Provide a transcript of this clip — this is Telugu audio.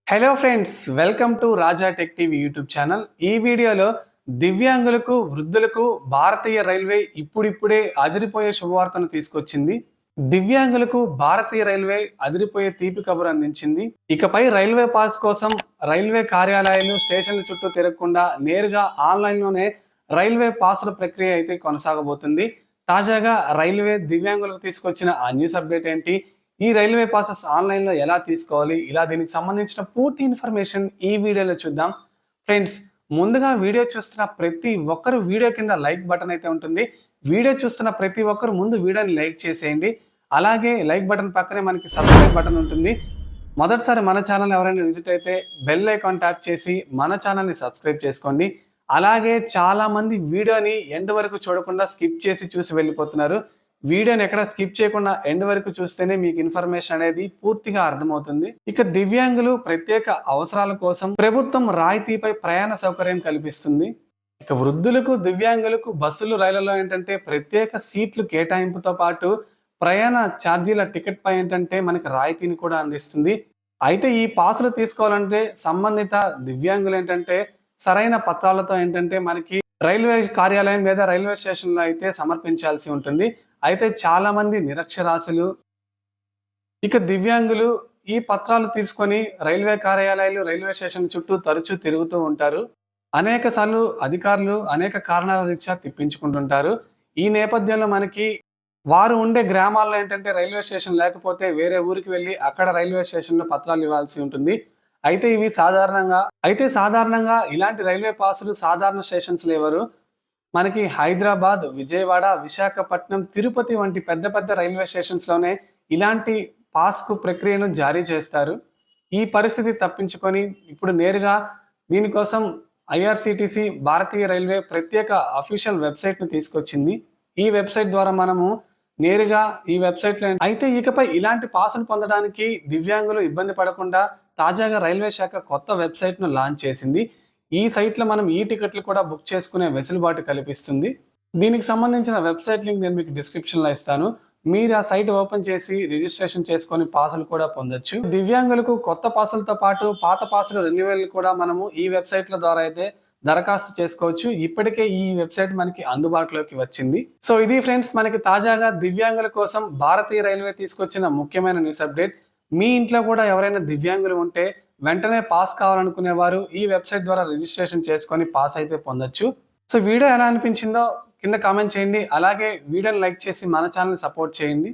Hello friends, welcome to Raja tech TV YouTube channel. ఈ వీడియోలో దివ్యాంగులకు, వృద్ధులకు భారతీయ రైల్వే ఇప్పుడిప్పుడే అదిరిపోయే శుభవార్తను తీసుకొచ్చింది. దివ్యాంగులకు భారతీయ రైల్వే అదిరిపోయే తీపి కబురు అందించింది. ఇకపై రైల్వే పాస్ కోసం రైల్వే కార్యాలయాలు, స్టేషన్ల చుట్టూ తిరగకుండా నేరుగా ఆన్లైన్లోనే రైల్వే పాసుల ప్రక్రియ అయితే కొనసాగబోతుంది. తాజాగా రైల్వే దివ్యాంగులకు తీసుకొచ్చిన ఆ న్యూస్ అప్డేట్ ఏంటి, ఈ రైల్వే పాసెస్ ఆన్లైన్లో ఎలా తీసుకోవాలి, ఇలా దీనికి సంబంధించిన పూర్తి ఇన్ఫర్మేషన్ ఈ వీడియోలో చూద్దాం. ఫ్రెండ్స్, ముందుగా వీడియో చూస్తున్న ప్రతి ఒక్కరు వీడియో కింద లైక్ బటన్ అయితే ఉంటుంది. వీడియో చూస్తున్న ప్రతి ఒక్కరు ముందు వీడియోని లైక్ చేసేయండి. అలాగే లైక్ బటన్ పక్కనే మనకి సబ్స్క్రైబ్ బటన్ ఉంటుంది. మొదటిసారి మన ఛానల్ ఎవరైనా విజిట్ అయితే బెల్ ఐకాన్ ట్యాప్ చేసి మన ఛానల్ని సబ్స్క్రైబ్ చేసుకోండి. అలాగే చాలామంది వీడియోని ఎండ్ వరకు చూడకుండా స్కిప్ చేసి చూసి వెళ్ళిపోతున్నారు. వీడియోని ఎక్కడ స్కిప్ చేయకుండా ఎండ్ వరకు చూస్తేనే మీకు ఇన్ఫర్మేషన్ అనేది పూర్తిగా అర్థమవుతుంది. ఇక దివ్యాంగులు ప్రత్యేక అవసరాల కోసం ప్రభుత్వం రాయితీపై ప్రయాణ సౌకర్యం కల్పిస్తుంది. ఇక వృద్ధులకు, దివ్యాంగులకు బస్సులు, రైళ్లలో ఏంటంటే ప్రత్యేక సీట్లు కేటాయింపుతో పాటు ప్రయాణ ఛార్జీల టికెట్ పై ఏంటంటే మనకి రాయితీని కూడా అందిస్తుంది. అయితే ఈ పాసులు తీసుకోవాలంటే సంబంధిత దివ్యాంగులు ఏంటంటే సరైన పత్రాలతో ఏంటంటే మనకి రైల్వే కార్యాలయం లేదా రైల్వే స్టేషన్లో అయితే సమర్పించాల్సి ఉంటుంది. అయితే చాలా మంది నిరక్షరాస్యులు, ఇక దివ్యాంగులు ఈ పత్రాలు తీసుకొని రైల్వే కార్యాలయాలు, రైల్వే స్టేషన్ చుట్టూ తరచూ తిరుగుతూ ఉంటారు. అనేక సార్లు అధికారులు అనేక కారణాల రీత్యా తిప్పించుకుంటుంటారు. ఈ నేపథ్యంలో మనకి వారు ఉండే గ్రామాల్లో ఏంటంటే రైల్వే స్టేషన్ లేకపోతే వేరే ఊరికి వెళ్ళి అక్కడ రైల్వే స్టేషన్లో పత్రాలు ఇవ్వాల్సి ఉంటుంది. అయితే సాధారణంగా ఇలాంటి రైల్వే పాసులు సాధారణ స్టేషన్స్ లేవరు. మనకి హైదరాబాద్, విజయవాడ, విశాఖపట్నం, తిరుపతి వంటి పెద్ద పెద్ద రైల్వే స్టేషన్స్లోనే ఇలాంటి పాస్కు ప్రక్రియను జారీ చేస్తారు. ఈ పరిస్థితి తప్పించుకొని ఇప్పుడు నేరుగా దీనికోసం ఐఆర్సిటిసి, భారతీయ రైల్వే ప్రత్యేక అఫీషియల్ వెబ్సైట్ను తీసుకొచ్చింది. ఈ వెబ్సైట్ ద్వారా మనము నేరుగా ఈ వెబ్సైట్లో అయితే ఇకపై ఇలాంటి పాసులు పొందడానికి దివ్యాంగులు ఇబ్బంది పడకుండా తాజాగా రైల్వే శాఖ కొత్త వెబ్సైట్ను లాంచ్ చేసింది. ఈ సైట్లో మనం ఈ టికెట్లు కూడా బుక్ చేసుకునే వెసులుబాటు కల్పిస్తుంది. దీనికి సంబంధించిన వెబ్సైట్ లింక్ నేను మీకు డిస్క్రిప్షన్లో ఇస్తాను. మీరు ఆ సైట్ ఓపెన్ చేసి రిజిస్ట్రేషన్ చేసుకొని పాసులు కూడా పొందొచ్చు. దివ్యాంగులకు కొత్త పాసులతో పాటు పాత పాసులు రెన్యువల్ కూడా మనము ఈ వెబ్సైట్ల ద్వారా అయితే దరఖాస్తు చేసుకోవచ్చు. ఇప్పటికే ఈ వెబ్సైట్ మనకి అందుబాటులోకి వచ్చింది. సో ఇది ఫ్రెండ్స్, మనకి తాజాగా దివ్యాంగుల కోసం భారతీయ రైల్వే తీసుకొచ్చిన ముఖ్యమైన న్యూస్ అప్డేట్. మీ ఇంట్లో కూడా ఎవరైనా దివ్యాంగులు ఉంటే వెంటనే పాస్ కావాలనుకునేవారు ఈ వెబ్సైట్ ద్వారా రిజిస్ట్రేషన్ చేసుకొని పాస్ అయితే పొందొచ్చు. సో వీడియో ఎలా అనిపించిందో కింద కామెంట్ చేయండి. అలాగే వీడియోని లైక్ చేసి మన ఛానల్ని సపోర్ట్ చేయండి.